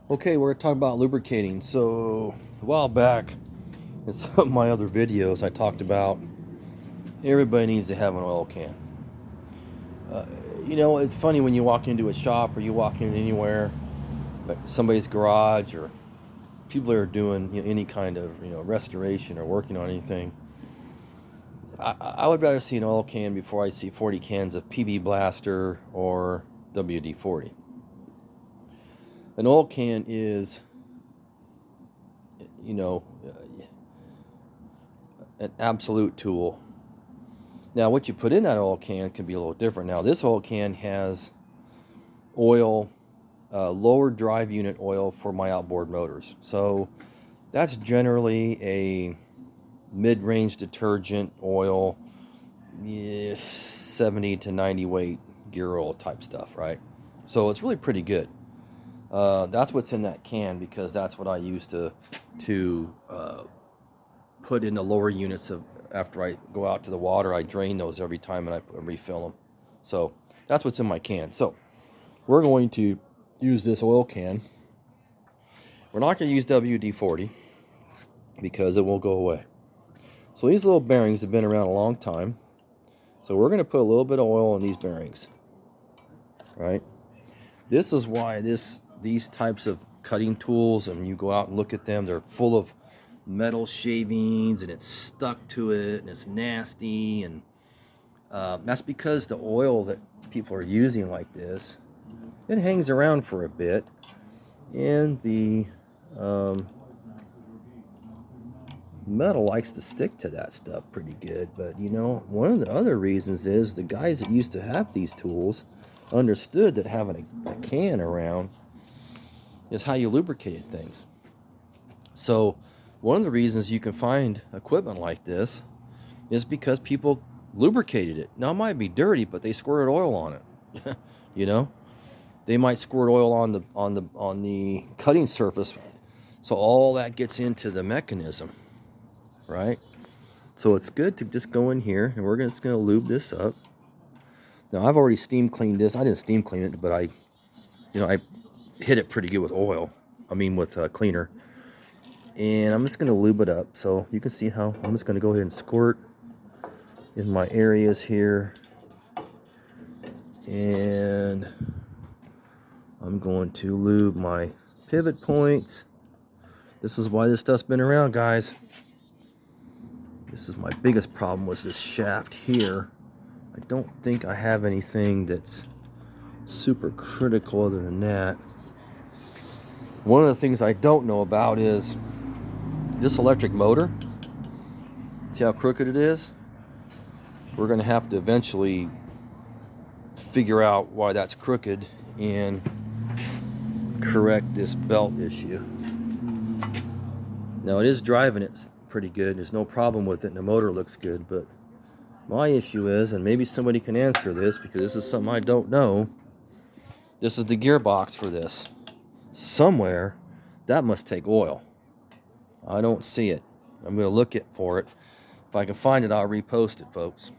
Okay, we're going to talk about lubricating. So, a while back, in some of my other videos, I talked about everybody needs to have an oil can. Uh, it's funny when you walk into a shop or you walk in anywhere, like somebody's garage or people that are doing any kind of restoration or working on anything. I would rather see an oil can before I see 40 cans of PB Blaster or WD-40. An oil can is, you know, an absolute tool. Now, what you put in that oil can can be a little different. Now, this oil can has oil, lower drive unit oil for my outboard motors. So that's generally a mid-range detergent oil, 70 to 90 weight gear oil type stuff, right? So it's really pretty good. That's what's in that can because that's what I use to put in the lower units of after I go out to the water. I drain those every time and I refill them. So that's what's in my can. So we're going to use this oil can. We're not going to use WD-40 because it won't go away. So these little bearings have been around a long time. So we're going to put a little bit of oil in these bearings. Right? This is why these types of cutting tools, and you go out and look at them, they're full of metal shavings and it's stuck to it and it's nasty, and that's because the oil that people are using like this, it hangs around for a bit and the metal likes to stick to that stuff pretty good. But one of the other reasons is the guys that used to have these tools understood that having a can around is how you lubricated things. So one of the reasons you can find equipment like this is because people lubricated it. Now it might be dirty, but they squirted oil on it. They might squirt oil on the cutting surface, so all that gets into the mechanism, right? So it's good to just go in here and we're just gonna lube this up. Now I've already steam cleaned this. I didn't steam clean it, but I hit it pretty good with oil. With cleaner. And I'm just going to lube it up. So you can see how I'm just going to go ahead and squirt in my areas here. And I'm going to lube my pivot points. This is why this stuff's been around, guys. This is my biggest problem was this shaft here. I don't think I have anything that's super critical other than that. One of the things I don't know about is this electric motor. See how crooked it is? We're going to have to eventually figure out why that's crooked and correct this belt issue. Now it is driving it pretty good. There's no problem with it and the motor looks good, but my issue is, and maybe somebody can answer this because this is something I don't know, this is the gearbox for this. Somewhere that must take oil. I don't see it. I'm going to look for it. If I can find it, I'll repost it, folks.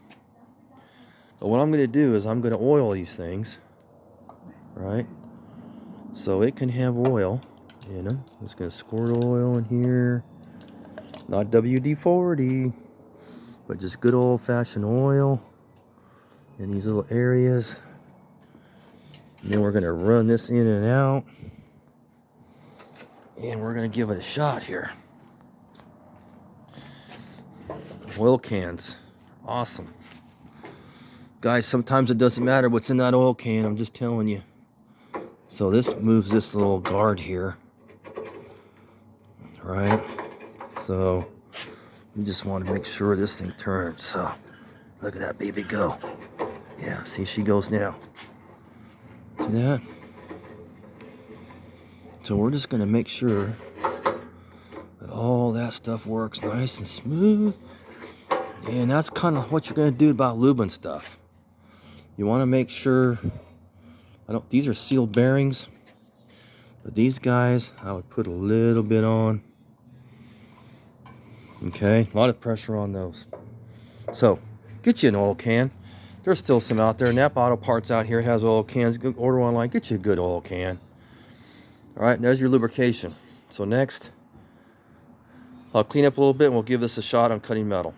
But what I'm going to do is I'm going to oil these things, right? So it can have oil, I'm just going to squirt oil in here. Not WD-40, but just good old-fashioned oil in these little areas. And then we're going to run this in and out. And we're going to give it a shot here. Oil cans. Awesome. Guys, sometimes it doesn't matter what's in that oil can. I'm just telling you. So this moves this little guard here. Right? So we just want to make sure this thing turns. So look at that baby go. Yeah, see, she goes now. See that? So we're just going to make sure that all that stuff works nice and smooth. And that's kind of what you're going to do about lubing stuff. You want to make sure, these are sealed bearings, but these guys, I would put a little bit on. Okay, a lot of pressure on those. So, get you an oil can. There's still some out there. Napa Auto Parts out here has oil cans. Go order online, get you a good oil can. All right, there's your lubrication. So next, I'll clean up a little bit and we'll give this a shot on cutting metal.